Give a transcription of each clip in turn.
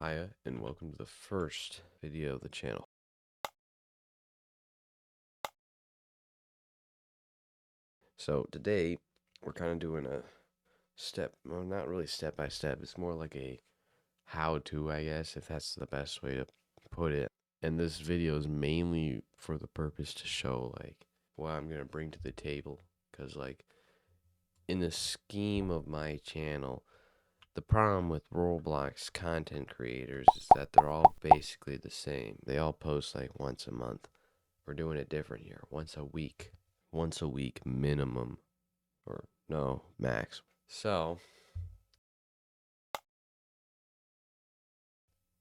Hiya, and welcome to the first video of the channel. So today, we're kind of doing a well, not really step by step, it's more like a how-to, I guess, if that's the best way to put it. And this video is mainly for the purpose to show, like, what I'm going to bring to the table. Because, like, in the scheme of my channel, the problem with Roblox content creators is that they're all basically the same. They all post like once a month. We're doing it different here. Once a week. Once a week minimum. Or no, max. So,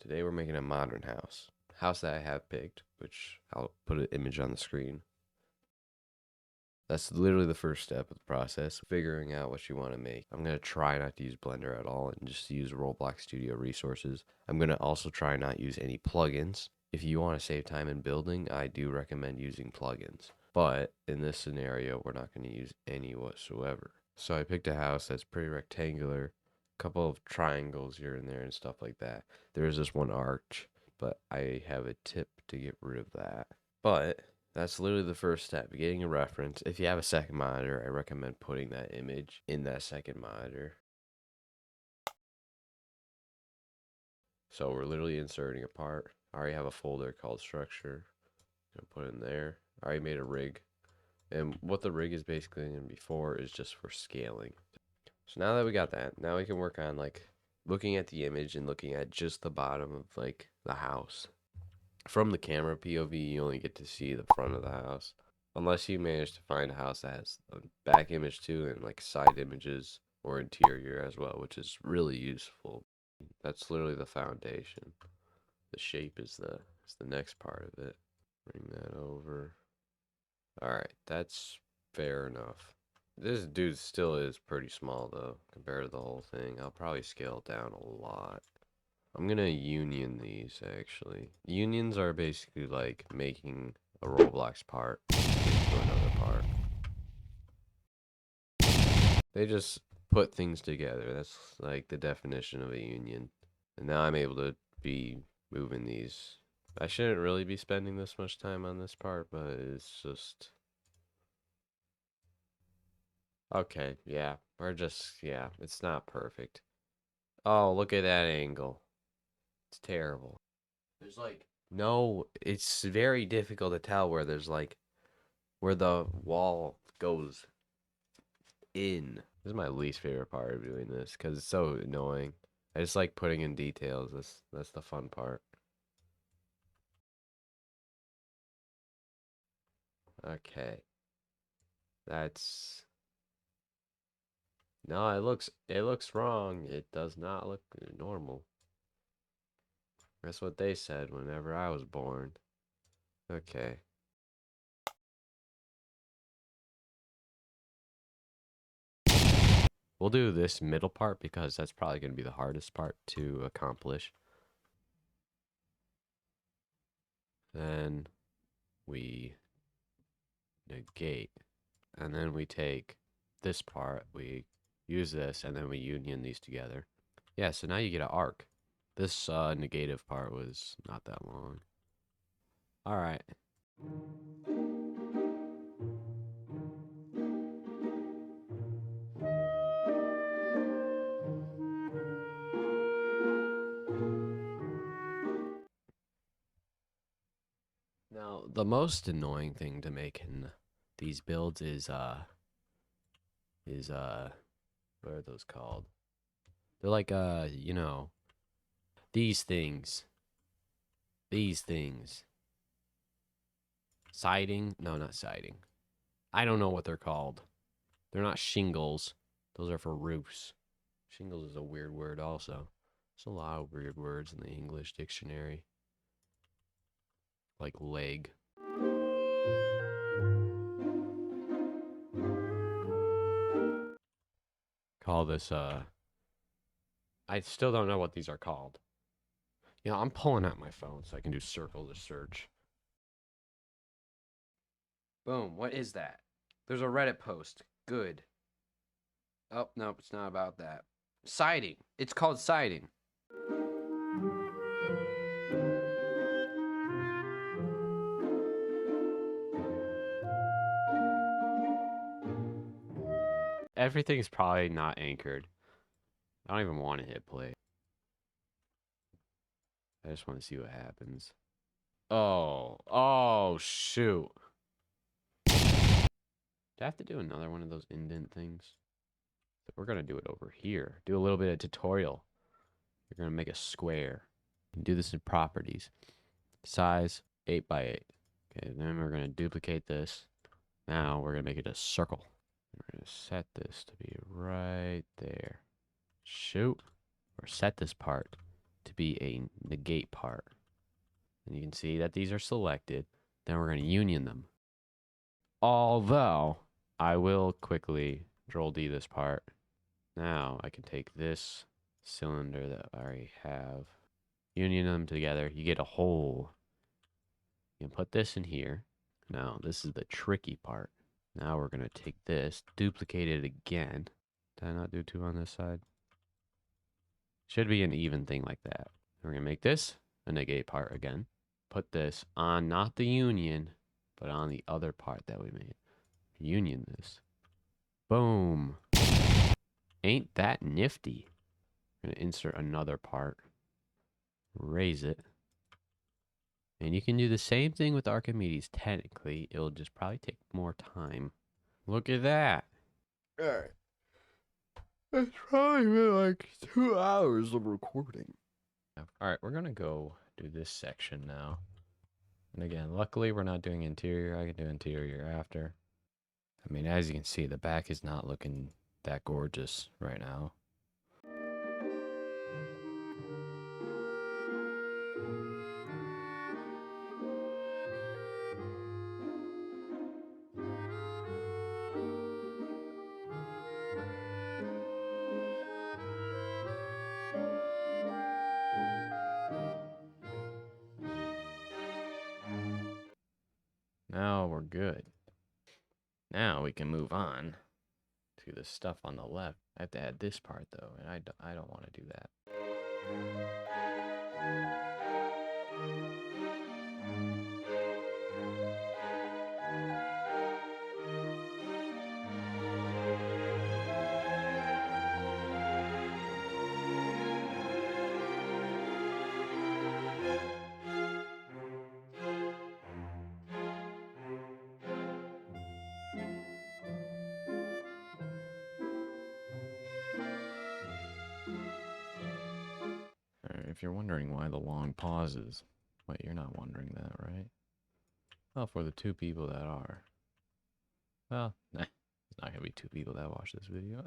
today we're making a modern house. House that I have picked, which I'll put an image on the screen. That's literally the first step of the process, figuring out what you want to make. I'm going to try not to use Blender at all and just use Roblox Studio resources. I'm going to also try not use any plugins. If you want to save time in building, I do recommend using plugins. But in this scenario, we're not going to use any whatsoever. So I picked a house that's pretty rectangular, a couple of triangles here and there and stuff like that. There's this one arch, but I have a tip to get rid of that. But that's literally the first step, getting a reference. If you have a second monitor, I recommend putting that image in that second monitor. So we're literally inserting a part. I already have a folder called structure. I'm gonna put in there. I already made a rig. And what the rig is basically going to be for is just for scaling. So now that we got that, now we can work on like looking at the image and looking at just the bottom of like the house. From the camera POV, you only get to see the front of the house. Unless you manage to find a house that has a back image too and like side images or interior as well, which is really useful. That's literally the foundation. The shape is the next part of it. Bring that over. Alright, that's fair enough. This dude still is pretty small though, compared to the whole thing. I'll probably scale it down a lot. I'm gonna union these, actually. Unions are basically like making a Roblox part into another part. They just put things together. That's like the definition of a union. And now I'm able to be moving these. I shouldn't really be spending this much time on this part, but it's just... Okay, yeah. Yeah, it's not perfect. Oh, look at that angle. It's terrible. There's like no, it's very difficult to tell where there's like where the wall goes in. This is my least favorite part of doing this because it's so annoying. I just like putting in details. That's the fun part. Okay. That's no, it looks wrong. It does not look normal. That's what they said whenever I was born. Okay. We'll do this middle part because that's probably going to be the hardest part to accomplish. Then we negate. And then we take this part, we use this, and then we union these together. Yeah, so now you get an arc. This negative part was not that long. Alright. Now, the most annoying thing to make in these builds is what are those called? They're like, you know, these things. These things. Siding? No, not siding. I don't know what they're called. They're not shingles. Those are for roofs. Shingles is a weird word also. There's a lot of weird words in the English dictionary. Like leg. Call this, I still don't know what these are called. You know, I'm pulling out my phone so I can do circle to search. Boom, what is that? There's a Reddit post. Good. Oh, nope, it's not about that. Siding. It's called siding. everything's probably not anchored. I don't even want to hit play. I just want to see what happens. Oh, shoot. Do I have to do another one of those indent things? We're going to do it over here. Do a little bit of tutorial. You're going to make a square. Do this in properties. Size 8 by 8. Okay, then we're going to duplicate this. Now we're going to make it a circle. We're going to set this to be right there. Shoot. Or set this part to be a negate part. And you can see that these are selected. Then we're going to union them. Although, I will quickly Control D this part. Now I can take this cylinder that I already have, union them together. You get a hole. You can put this in here. Now, this is the tricky part. Now we're going to take this, duplicate it again. Did I not do 2 on this side? Should be an even thing like that. We're going to make this a negate part again. Put this on not the union, but on the other part that we made. Union this. Boom. Ain't that nifty? I'm going to insert another part. Raise it. And you can do the same thing with Archimedes. Technically, it'll just probably take more time. Look at that. Alright. It's probably been like 2 hours of recording. Alright, we're going to go do this section now. And again, luckily we're not doing interior. I can do interior after. I mean, as you can see, the back is not looking that gorgeous right now. Now we're good. Now we can move on to the stuff on the left. I have to add this part though, and I don't want to do that. If you're wondering why the long pauses, wait, you're not wondering that, right? Well, for the 2 people that are. Well, nah, it's not going to be 2 people that watch this video.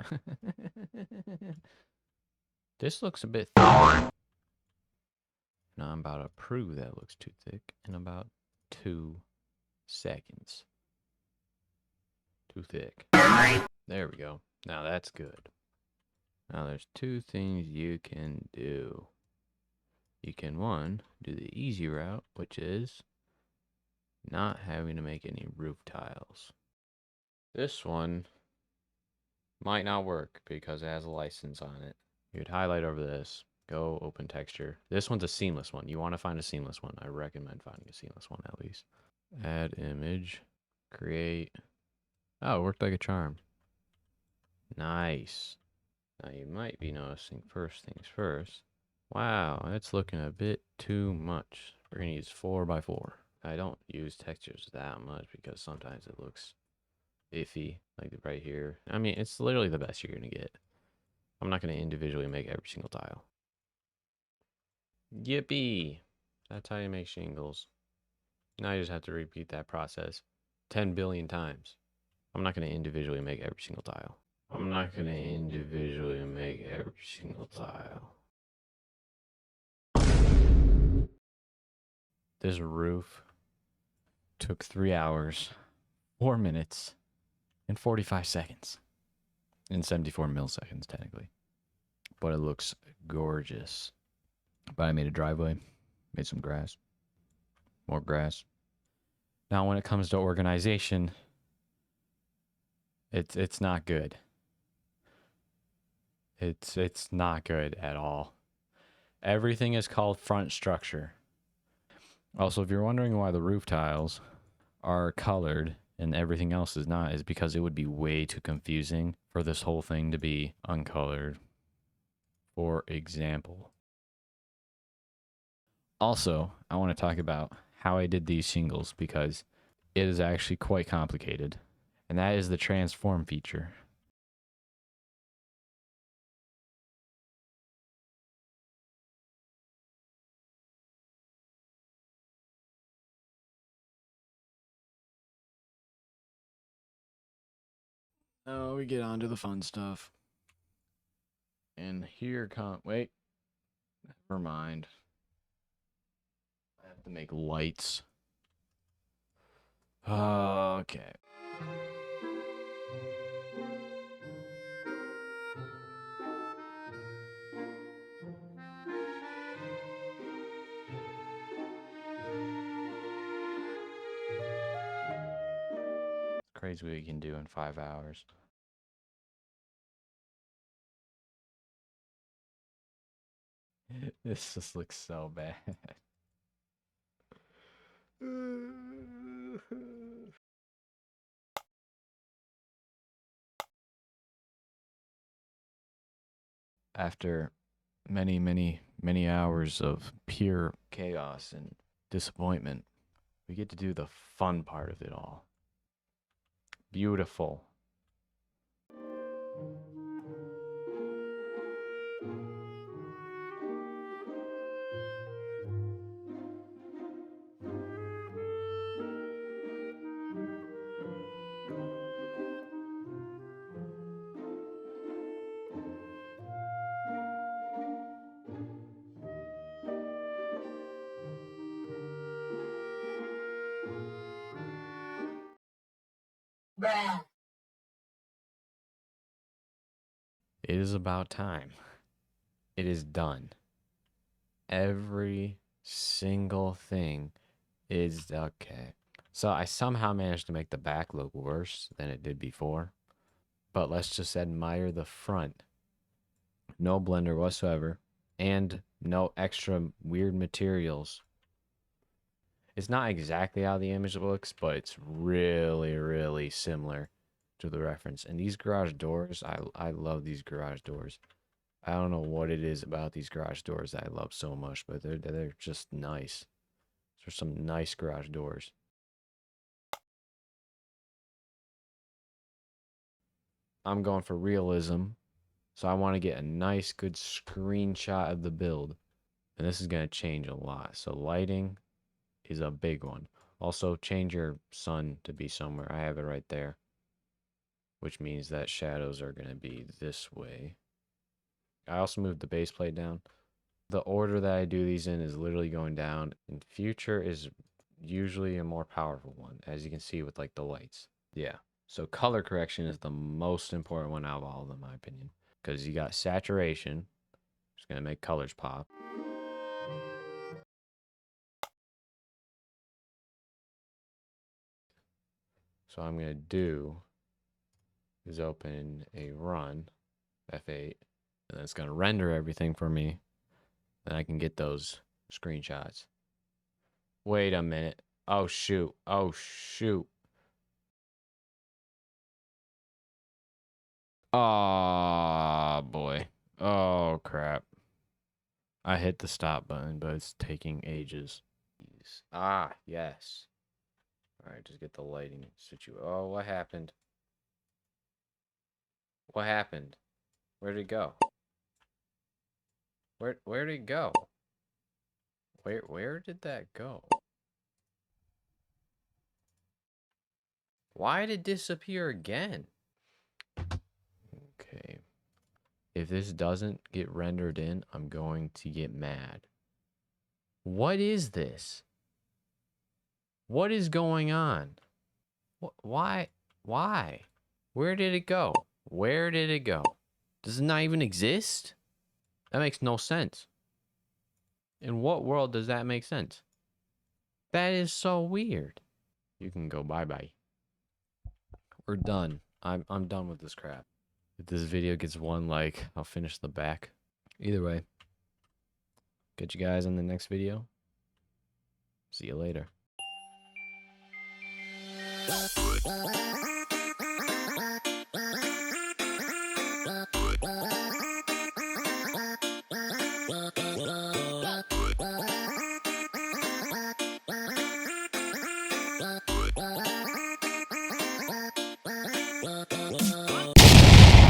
This looks a bit thick. Now I'm about to prove that looks too thick in about 2 seconds. Too thick. There we go. Now that's good. Now there's 2 things you can do. You can, 1, do the easy route, which is not having to make any roof tiles. This one might not work because it has a license on it. You'd highlight over this, go open texture. This one's a seamless one. You want to find a seamless one. I recommend finding a seamless one at least. Add image, create. Oh, it worked like a charm. Nice. Now you might be noticing first things first. Wow, that's looking a bit too much. We're going to use 4x4. I don't use textures that much because sometimes it looks iffy, like right here. I mean, it's literally the best you're going to get. I'm not going to individually make every single tile. Yippee! That's how you make shingles. Now you just have to repeat that process 10 billion times. I'm not going to individually make every single tile. I'm not going to individually make every single tile. This roof took 3 hours, 4 minutes, and 45 seconds. And 74 milliseconds, technically. But it looks gorgeous. But I made a driveway, made some grass, more grass. Now, when it comes to organization, it's not good. It's not good at all. Everything is called front structure. Also, if you're wondering why the roof tiles are colored and everything else is not is because it would be way too confusing for this whole thing to be uncolored. For example. Also, I want to talk about how I did these shingles because it is actually quite complicated, and that is the transform feature. Oh, we get on to the fun stuff. And here wait, never mind. I have to make lights. Okay. It's crazy what you can do in 5 hours. This just looks so bad. After many, many, many hours of pure chaos and disappointment, we get to do the fun part of it all. Beautiful. Bruh. It is about time. It is done. Every single thing is okay. So I somehow managed to make the back look worse than it did before. But let's just admire the front. No blender whatsoever. And no extra weird materials. It's not exactly how the image looks, but it's really, really similar to the reference. And these garage doors, I love these garage doors. I don't know what it is about these garage doors that I love so much, but they're just nice. There's some nice garage doors. I'm going for realism, so I want to get a nice, good screenshot of the build. And this is going to change a lot. So lighting is a big one. Also, change your sun to be somewhere. I have it right there, which means that shadows are going to be this way. I also moved the base plate down. The order that I do these in is literally going down, and future is usually a more powerful one, as you can see with like the lights. Yeah. So color correction is the most important one out of all of them, in my opinion, because you got saturation, it's gonna make colors pop. So I'm gonna do is open a run, F8, and then it's gonna render everything for me. Then I can get those screenshots. Wait a minute. Oh shoot. Oh shoot. Oh boy. Oh crap. I hit the stop button, but it's taking ages. Ah, yes. Alright, just get the lighting situation. Oh, what happened? What happened? Where'd it go? Where'd it go? Where did that go? Why did it disappear again? Okay. If this doesn't get rendered in, I'm going to get mad. What is this? What is going on? Why? Why? Where did it go? Where did it go? Does it not even exist? That makes no sense. In what world does that make sense? That is so weird. You can go bye-bye. We're done. I'm done with this crap. If this video gets 1 like, I'll finish the back. Either way, catch you guys in the next video. See you later.